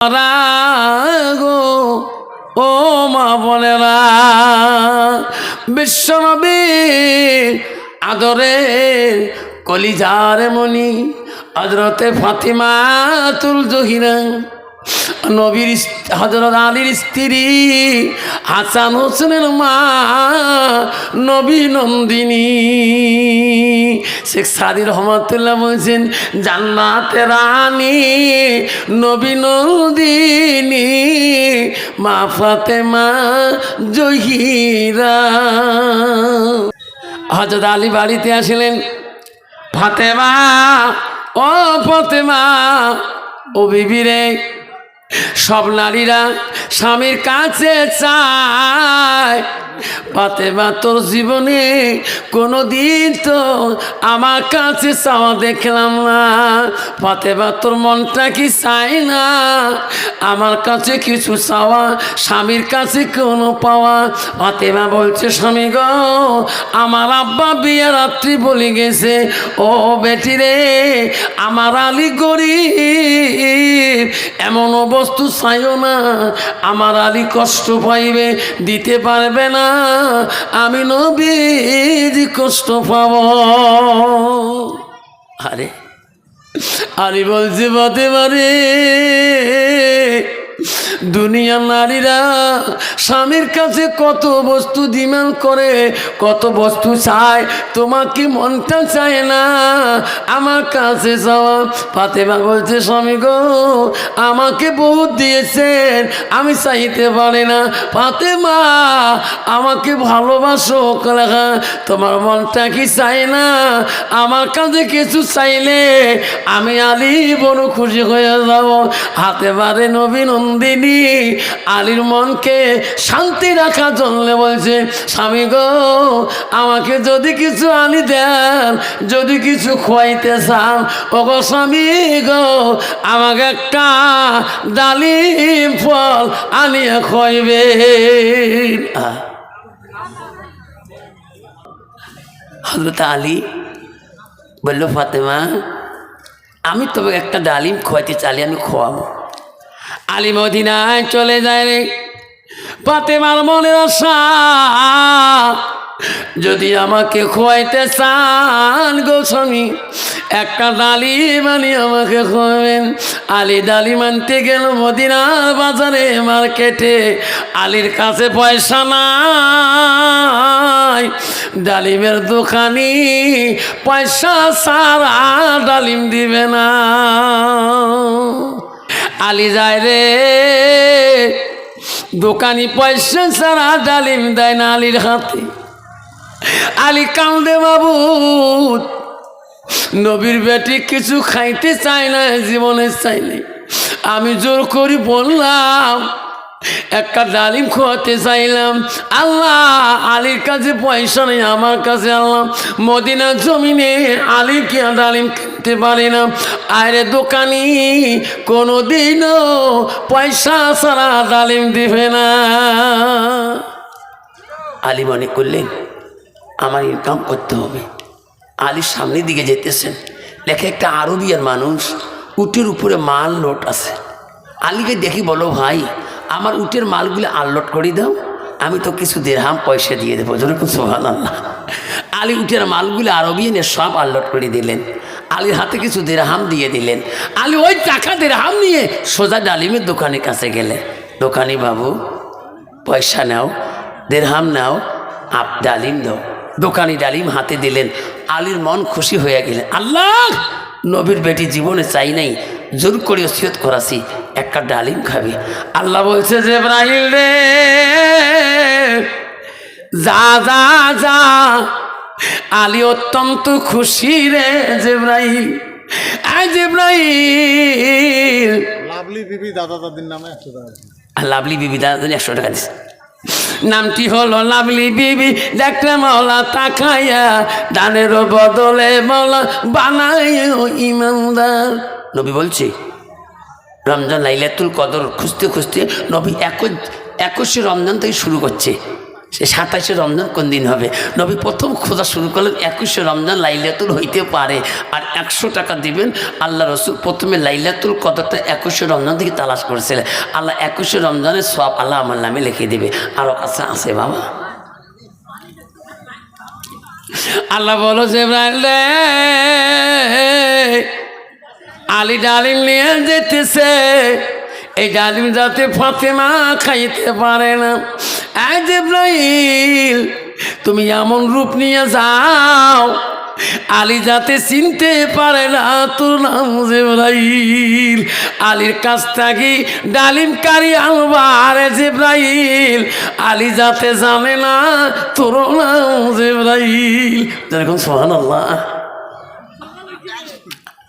গো ও মা বোনেরা, বিশ্বনবীর আদরের কলিজার মনি হযরতে ফাতিমাতুল জহিরা, নবীর হযরত আলীর স্ত্রী, হাসান হোসেনের মা, নবী নন্দিনী। শেখ সাদি রহমাতুল্লাহ বলছেন, জান্নাতের রানী নবী নন্দিনী মা ফাতেমা জহিরা। হযরত আলী বাড়িতে আসলেন, ফাতেমা ও ফাতেমা ও বিবি রে, সব নারীরা স্বামীর কাছে চায়, ফাতেমা তোর জীবনে কোনো দিন তো আমার কাছে চাওয়া দেখলাম না। ফাতেমা তোর মনটা কি চাই না আমার কাছে কিছু চাওয়া, স্বামীর কাছে কোনো পাওয়া? ফাতেমা বলছে, স্বামী গো, আমার আব্বা বিয়ে রাত্রি বলে গেছে, ও বেটি রে, আমার আলী গরিব, এমন বস্তু চাইও না, আমার আলী কষ্ট পাইবে, দিতে পারবে না, আমি নবীজি কষ্ট পাব। আরে আলী বলছে, ফাতেমা রে, দুনিয়ার নারীরা স্বামীর কাছে কত বস্তু ডিমান্ড করে, কত বস্তু চায়, তোমাকে মনটা চায় না আমার কাছে চাওয়া। ফাতেমা বলছে, স্বামী গো, আমাকে বহুত দিয়েছেন, আমি চাইতে পারি না। ফাতেমা আমাকে ভালোবাসো, তোমার মনটা কি চায় না আমার কাছে কিছু চাইলে আমি আলী বড় খুশি হয়ে যাব। হাতে বারে নবী নন্দিনী আলীর মনকে শান্তি রাখার জন্য বলছে, স্বামী গো, আমাকে যদি কিছু আনি দেন, যদি কিছু খোয়াইতে চান, ও গো স্বামী গো, আমাকে একটা ডালিম ফল আনিয়ে খোয়াইবে। হযরত আলী বলল, ফাতেমা, আমি তবে একটা ডালিম খোয়াইতে চাইলে আমি খোয়াবো। আলী মদিনায় চলে যায় রে, ফাতেমার মনের আশা, যদি আমাকে খোয়াইতে চান গো স্বামী, একটা ডালিম আনি আমাকে খোয়াবেন। আলী ডালিম আনতে গেল মদিনার বাজারে, মার্কেটে। আলীর কাছে পয়সা নাই, ডালিমের দোকানি পয়সা ছাড়া ডালিম দিবে না। আলী যায় রে, দোকানি পয়সা ছাড়া ডালিম দেয় না আলীর হাতে। আলী কান্দে, বাবু, নবীর বেটি কিছু খাইতে চায় না, জীবনে চাইলে আমি জোর করি বললাম, একটা ডালিম খোয়াতে চাইলাম, আল্লাহ আলীর কাছে পয়সা নেই, আমার কাছে আল্লাহ মদিনা জমিনে আলীকে ডালিম কিনতে পারি না। আরে দোকানি কোনোদিনও পয়সা ছাড়া ডালিম দিবে না। আলী মনে করলেন, আমার ইনকাম করতে হবে। আলীর সামনের দিকে যেতেছেন, দেখে একটা আরবিয়ান মানুষ, উটের উপরে মাল লোট আছে। আলীকে দেখি, বলো ভাই, আমার উটের মালগুলো আনলোড করে দাও, আমি তো কিছু দিরহাম পয়সা দিয়ে দেবো। যেরকম সুবহানাল্লাহ। আলী উটের মালগুলো আরবিয়ানে সব আনলোড করে দিলেন, আলীর হাতে কিছু দিরহাম দিয়ে দিলেন। আলী ওই টাকা দিরহাম নিয়ে সোজা ডালিমের দোকানের কাছে গেলেন। দোকানি বাবু, পয়সা নাও, দিরহাম নাও, ডালিম দাও। দোকানি ডালিম হাতে দিলেন। আলীর মন খুশি হয়ে গেলেন, আল্লাহ নবীর বেটি জীবনে চাই নাই, জোর করে ওসিয়ত করাছি, একটা ডালিম খাবি। আল্লাহ বলছে, জিবরাইল রে, যা যা যা। আলী অত্যন্ত খুশি রে, জিবরাইল, জিবরাইল, লাভলি বিবি দাদা দাদির নামে 100 টাকা, লাভলি বিবি দাদা দাদি 100 টাকা দিচ্ছে। নামটি হলো লাভলি বিবি, দেখলে মাওলা তাকাইয়া, দানের বদলে মাওলা বানায় ইমানদার। নবী বলছে, রমজান লাইলাতুল কদর খুঁজতে খুঁজতে নবী 21 রমজান থেকে শুরু করছে। সে 27শে রমজান কোন দিন হবে? নবী প্রথম খোঁজা শুরু করলেন 21শে রমজান লাইলাতুল হইতে পারে, আর 100 টাকা দিবেন। আল্লাহ রসুল প্রথমে লাইলাতুল কদরটা 21শে রমজান থেকে তালাশ করেছিলেন। আল্লাহ 21শে রমজানের সব আল্লাহ আমার নামে লিখে দেবে। আরও কাছে আছে বাবা। আল্লাহ বলো জিবরাইল রে, আলী ডালিম নিয়ে যেতেছে, এই ডালিম যাতে ফাতেমা খাইতে পারে না। জিবরাইল তুমি এমন রূপ নিয়ে যাও আলী যাতে চিনতে পারে না তোর নাম জিবরাইল। আলীর কাছ থেকে ডালিম কারি আনবা, আরে জিবরাইল আলী যাতে জানে না তোর নাম জিবরাইল। যেরকম সুবহানাল্লাহ।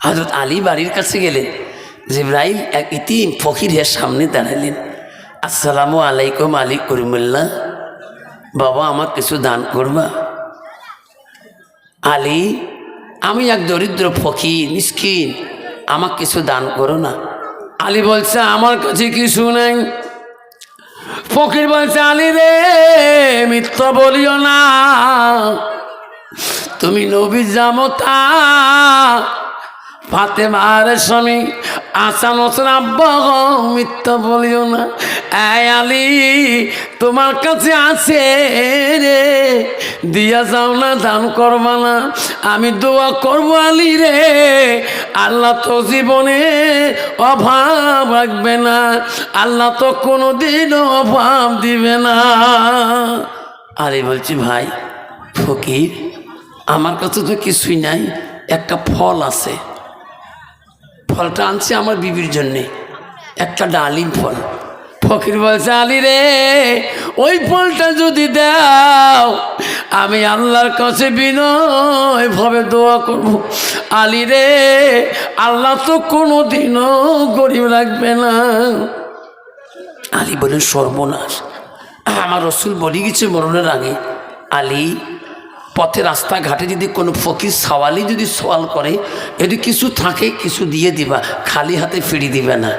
হযরত আলী বাড়ির কাছে গেলেন, জিবরাইল এক ইতিম ফকিরের সামনে দাঁড়ালেন। আসসালামু আলাইকুম আলী করিমুল্লাহ, বাবা আমার কিছু দান করবা? আলী আমি এক দরিদ্র ফকির মিসকিন, আমাকে কিছু দান করো না। আলী বলছে আমার কাছে কিছু নাই। ফকির বলছে আলী রে মিথ্যা বলিও না, তুমি নবী জামতা ফাতেমার স্বামী আসান হোসেন আব্বা, মিথ্যা বলিও না। এই আলী তোমার কাছে আছে রে, দিয়া যাও না, দান করবা না? আমি দোয়া করবো আলী রে, আল্লাহ তো জীবনে অভাব রাখবে না, আল্লাহ তো কোনোদিনও অভাব দিবে না। আলী বলছি ভাই ফকির আমার কাছে তো কিছুই নাই, একটা ফল আছে, ফলটা আনছি আমার বিবির জন্যে, একটা ডালিম ফল। ফকির বলছে আলী রে ওই ফলটা যদি দাও আমি আল্লাহর কাছে বিনয়ভাবে দোয়া করব। আলী রে আল্লাহ তো কোনো দিনও গরিব রাখবে না। আলী বলেন সর্বনাশ, আমার রসুল বলে গেছে মরণের আগে, আলী পথে রাস্তাঘাটে যদি কোনো ফকির সওয়ালি যদি সওয়াল করে, যদি কিছু থাকে কিছু দিয়ে দিবা, খালি হাতে ফিরিয়ে দিবে না,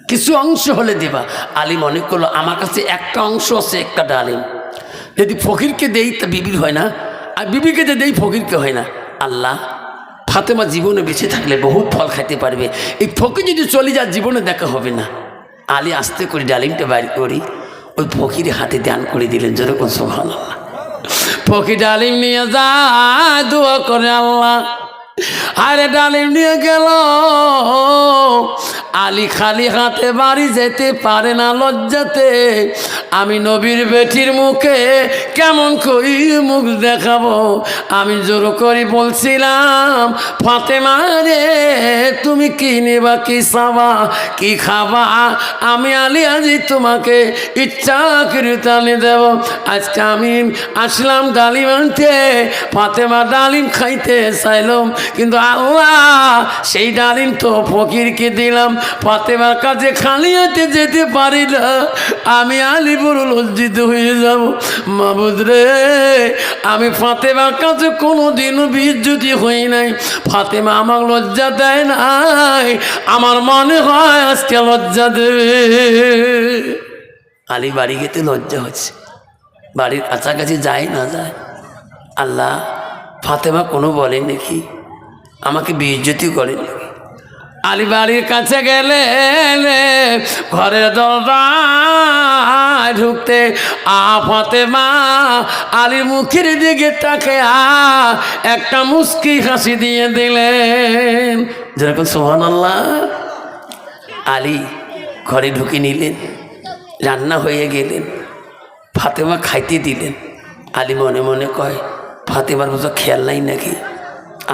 কিছু অংশ হলে দিবা। আলী মনে করলো আমার কাছে একটা অংশ আছে, একটা ডালিম, যদি ফকিরকে দেই তা বিবির হয় না, আর বিবিকে যে দেই ফকিরকে হয় না। আল্লাহ ফাতেমা জীবনে বেঁচে থাকলে বহুত ফল খাইতে পারবে, এই ফকির যদি চলে যায় জীবনে দেখা হবে না। আলী আস্তে করে ডালিমটা বাইর করি ওই ফকিরের হাতে দান করে দিলেন। যেরকম সুবহানাল্লাহ। ফকির ডালিম নিয়ে যায় দোয়া করে আল্লাহ, আরে ডালিম নিয়ে গেল। আলী খালি হাতে বাড়ি যেতে পারে না লজ্জাতে। আমি নবীর বেটির মুখে কেমন করি মুখ দেখাবো? আমি জোর করে বলছিলাম ফাতেমা রে তুমি কি নেবা, কি চাবা, কি খাবা? আমি আলী আজি তোমাকে ইচ্ছা করে টানে দেব। আজকে আমি আসলাম ডালিম আনতে, ফাতেমা ডালিম খাইতে চাইলাম, কিন্তু আল্লাহ সেই ডালিম তো ফকিরকে দিলাম, ফাতেমার কাছে খালি হাতে যেতে পারি না। আমি আলী বড় লজ্জিত হয়ে যাব। মাবুদ রে আমি ফাতেমার কাছে কোনোদিনও বিজ্জুতি হই নাই, ফাতেমা আমার লজ্জা দেয় নাই, আমার মনে হয় আজকে লজ্জা দেবে। আলী বাড়ি যেতে লজ্জা হচ্ছে, বাড়ির কাছাকাছি যায় না যায়। আল্লাহ ফাতেমা কোনো বলে নাকি, আমাকে বেইজ্জতি করে নাকি? আলী বাড়ির কাছে গেলে ঘরের দরজায় ঢুকতে ফাতেমা আলীর মুখের দিকে তাকে একটা মুস্কি হাসি দিয়ে দিলেন। যেরকম সুবহানাল্লাহ। আলী ঘরে ঢুকে নিলেন, রান্না হয়ে গেলেন, ফাতেমা খাইতে দিলেন। আলী মনে মনে কয় ফাতেমার মতো খেয়াল নাই নাকি?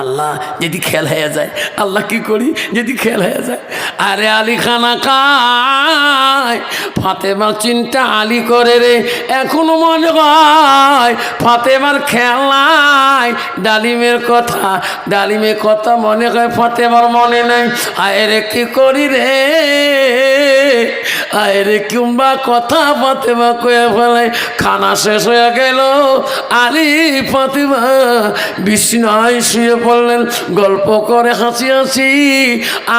আল্লাহ যদি খেয়াল হয়ে যায়, আল্লাহ কি করি যদি খেয়াল হয়ে যায়? আরে আলী খানা খায়, ফাতেমা চিন্তা আলী করে রে, এখনো মনে হয় ফাতেমার খেয়াল নাই। ডালিমের কথা মনে হয় ফাতেমার মনে নাই। আয় রে কি করি রে, আয় রে কিংবা কথা ফাতেমা কয়ে ফেলে। খানা শেষ হয়ে গেল, আলী ফাতেমা বিছানায় শুয়ে পড়লেন, গল্প করে হাসি হাসি।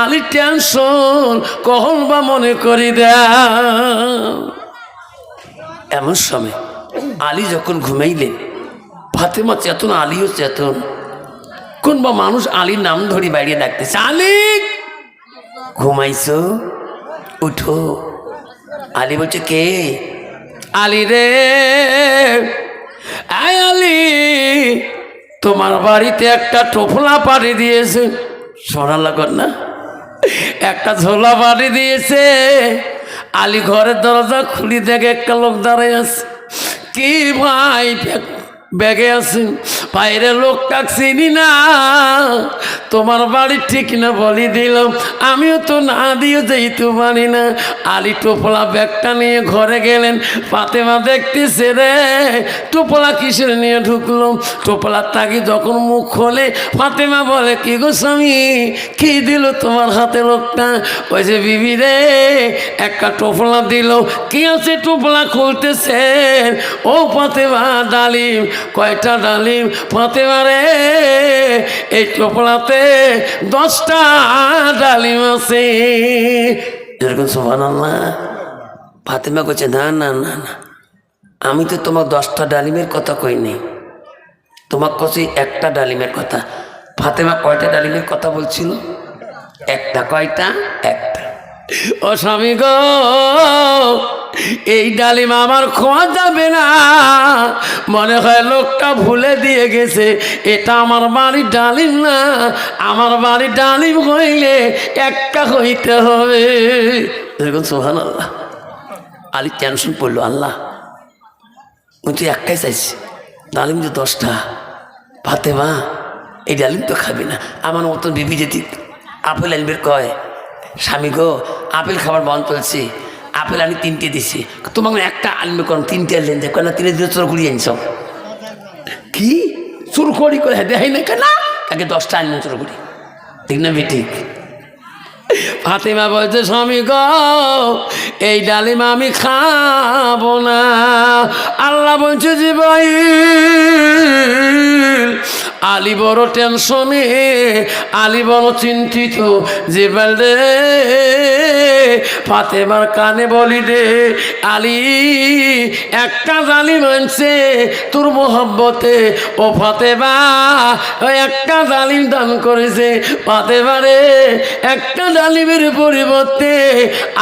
আলী টেনশন কখন বা মনে করি দেয়। এমন সময় আলী যখন ঘুমাইলেন, ফাতেমা চেতন, আলীও চেতন। কোন বা মানুষ আলীর নাম ধরে বাইরে ডাকতেছে, আলী ঘুমাইছো, উঠো। আলী বলছে, কে? আলী রে, আয় আলী, তোমার বাড়িতে একটা টোফলা পাড়ি দিয়েছে। শোনা লাগল না? একটা ঝোলা পাড়ি দিয়েছে। আলী ঘরের দরজা খুলি দেখে একটা লোক দাঁড়ায় আছে। কি ভাই, ব্যাগে আছে? বাইরে লোকটা চিনি না, তোমার বাড়ি ঠিক না বলি দিলাম, আমিও তো না দিয়ে যেতে পারি না। আলী টোপলা ব্যাগটা নিয়ে ঘরে গেলেন। ফাতেমা দেখতেছে রে, টোপলা কিসের নিয়ে ঢুকলো। টোপলার তাকি যখন মুখ খোলে, ফাতেমা বলে, কি গো স্বামী, কি দিল তোমার হাতে লোকটা? ওই যে বিবি রে, একটা টোপলা দিল। কি আছে টোপলা খুলতেছেন? ও ফাতেমা, ডালিম। কয়টা ডালিম? ফাতেমা রে, এই টোপলাতে 10টা ডালিম আছে। এরকম সুবহানাল্লাহ। ফাতেমা কইছে, না না না না, আমি তো তোমার 10টা ডালিমের কথা কইনি, তোমার কাছে একটা ডালিমের কথা। ফাতেমা কয়টা ডালিমের কথা বলছিল? একটা। কয়টা? একটা। ও স্বামী গো, এই ডালিম আমার খোয়া যাবে না। মনে হয় লোকটা ভুলে দিয়ে গেছে, এটা আমার বাড়ির ডালিম না। আমার বাড়ির ডালিম হইলে একটা হইতে হবে। এরকম সুবহানাল্লাহ। আলী টেনশন পড়লো, আল্লাহ ওই তুই একটাই চাইছি, ডালিম তো 10টা। ফাতেমা এই ডালিম তো খাবি না। আমার মতন বিবি যদি আপেল আনবে কয়, স্বামী গো আপেল খাবার বন্ধ চলছে, আপেল আমি 3টে দিছি, তোমাকে একটা আনবে কোন 3টে আনলেন যে কেন 3 দিন চোর করি আনছ? কি চোর করি করে দেখাই না কেন? আগে 10টা আনবেন চোর করি, ঠিক না বেঠিক? ফাতেমা বলছে, স্বামী গো এই ডালিম আমি খাবো না। আল্লাহ বলছে, জিবরাইল, আলী বড় টেনশনে, আলী বড় চিন্তিত। জিবরাইল রে, ফাতেমার কানে বলি দে, আলী একটা ডালিম আনছে তোর মোহব্বতে। ও ফাতেমা, ওই একটা ডালিম দান করেছে। ফাতেমা রে, একটা ডালিমের পরিবর্তে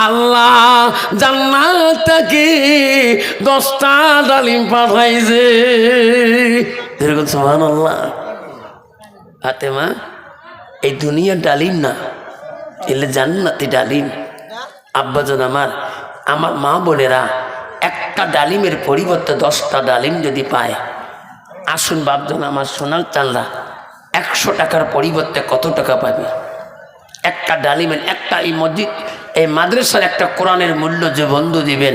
আল্লাহ জান্নাত থেকে 10টা ডালিম পাঠাইছে। এরকম সুবহানাল্লাহ। ফাতেমা, এই দুনিয়ার ডালিম না, এলে জান্নাতি ডালিম। আব্বাজান আমার মা বোনেরা, একটা ডালিমের পরিবর্তে 10টা ডালিম যদি পায়, আসুন বাপজন আমার সোনার চাঁদরা, 100 টাকার পরিবর্তে কত টাকা পাবে? একটা ডালিমের একটা। এই মসজিদ, এই মাদ্রাসার একটা কোরআনের মূল্য যে বন্ধু দিবেন,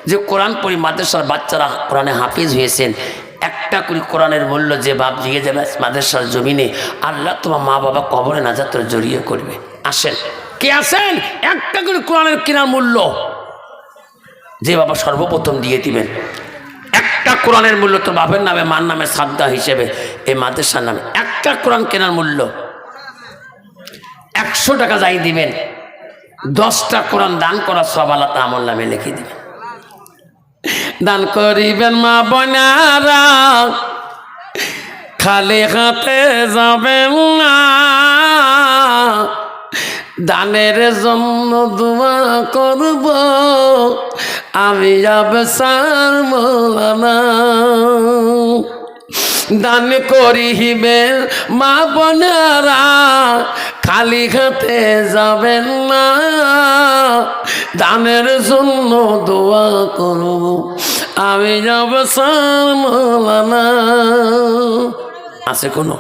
যে কোরআন পড়ি মাদ্রাসার বাচ্চারা কোরআনে হাফিজ হয়েছেন, একটা করে কোরআনের মূল্য যে বাপ দিয়ে যাবে মাদ্রাসার জমিনে, আল্লাহ তোমার মা বাবা কবরে নাজাতের জড়িয়ে করবে। আসেন, কে আসেন? একটা করে কোরআনের কেনার মূল্য যে বাবা সর্বপ্রথম দিয়ে দিবেন, একটা কোরআনের মূল্য তোর বাপের নামে মার নামে শ্রদ্ধা হিসেবে এই মাদ্রাসার নামে একটা কোরআন কেনার মূল্য 100 টাকা যাই দিবেন, 10টা কোরআন দান করার সব আল্লাহ আমল নামে লিখে দিবেন। দান করিবেন মা বোনেরা, খালি হাতে যাবেন না। দানের জন্য দোয়া করব আমি আবসার মৌলানা। দান করিবেন মা বোনেরা, খালি হাতে যাবেন না। দানের জন্য দোয়া করব আমি আবসার মৌলানা। আছে কোনো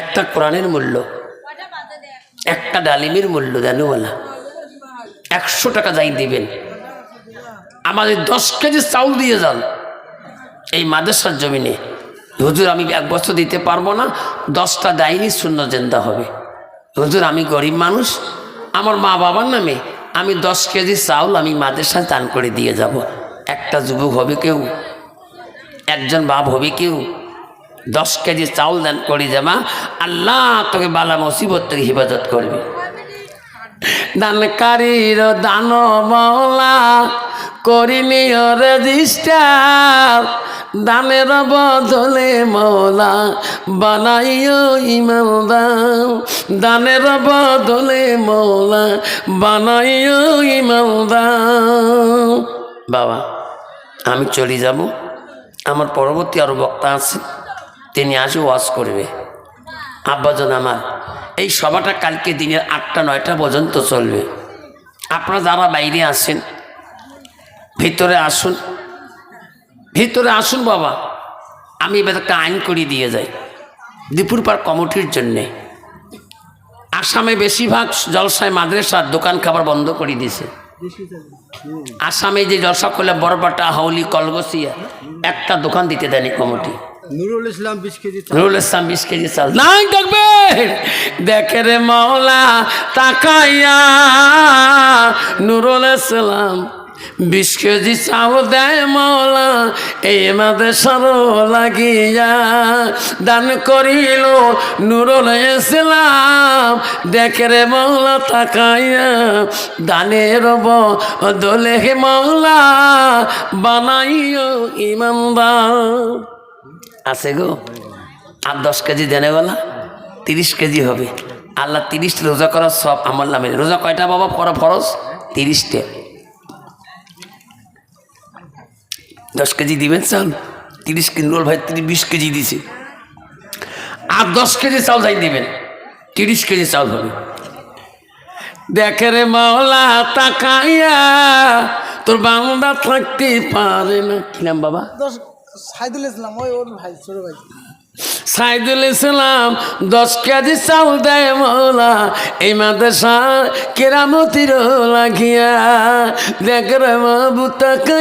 একটা কোরআনের মূল্য, একটা ডালিমের মূল্য জানো বলা? 100 টাকা যাই দিবেন, আমাদের 10 কেজি চাউল দিয়ে যান এই মাদ্রাসার জমিনে। হুজুর আমি 1 বছর দিতে পারবো না, 10টা ডাইনি শূন্য জেন্দা হবে। হুজুর আমি গরিব মানুষ, আমার মা বাবার নামে আমি 10 কেজি চাউল আমি মাদ্রাসায় দান করে দিয়ে যাব। একটা যুবক হবে কেউ, একজন বাপ হবে কেউ, 10 কেজি চাউল দান করে যাবা, আল্লাহ তোকে বালা মুসিবত থেকে হেফাজত করবে। দানকারীর দান মাওলা করিনি রেজিস্টার দানের বদলে মৌলা বানাইও ইমানদার দানের বদলে মৌলা বানাইও ইমানদার। বাবা আমি চলে যাব, আমার পরবর্তী আরও বক্তা আছে, তিনি আসে ওয়াজ করবে। আব্বাজন আমার এই সভাটা কালকে দিনের 8টা 9টা পর্যন্ত চলবে। আপনারা যারা বাইরে আসেন ভিতরে আসুন, ভিতরে আসুন বাবা। আমি এবার একটা আইন করে দিয়ে যাই দীপুর পার্ক কমিটির জন্যে। আসামে বেশিরভাগ জলসায় মাদ্রাসার দোকান খাবার বন্ধ করে দিয়েছে। আসামে যে জলসা করলে বড়বাটা হাউলি কলগসিয়া একটা দোকান দিতে দেয়নি committee. Nurul Islam 20 KG Nurul Islam 20 KG চাল নাই দেখবে। দেখে রে মাওলা তাকাইয়া নুরুল ইসলাম 20 কেজি চাও দেয় মাওলা এই মাদ্রাসার লাগিয়া দান করিল নুরুল ইসলাম। দেখে রে মাওলা তাকাইয়া দানের বদলে হে মাওলা বানাইও ইমানদার। আছে গো আর 10 কেজি দেনে বলা 30 কেজি হবে। আল্লাহ 30টা রোজা করার সব আমার নামে। রোজা কয়টা বাবা করা ফরজ? 30টে। 10 কেজি দিবেন চাল 30 কিনুল ভাই 20 কেজি দিছে আর 10 কেজি চাল যাই দিবেন 30 কেজি চাল হবে। দেখে রে মাওলা তাকাইয়া তোর বান্দা থাকতে পারে না। কি নাম বাবা? সাইদুল ইসলাম, ওই ওর ভাই, ছোট ভাই সাইদুল ইসলাম 10 কেজি চাল দেয় মাওলা এই মাদ্রাসা কেরামতির লাগিয়া। দেখ রে মাবু তাকাইয়া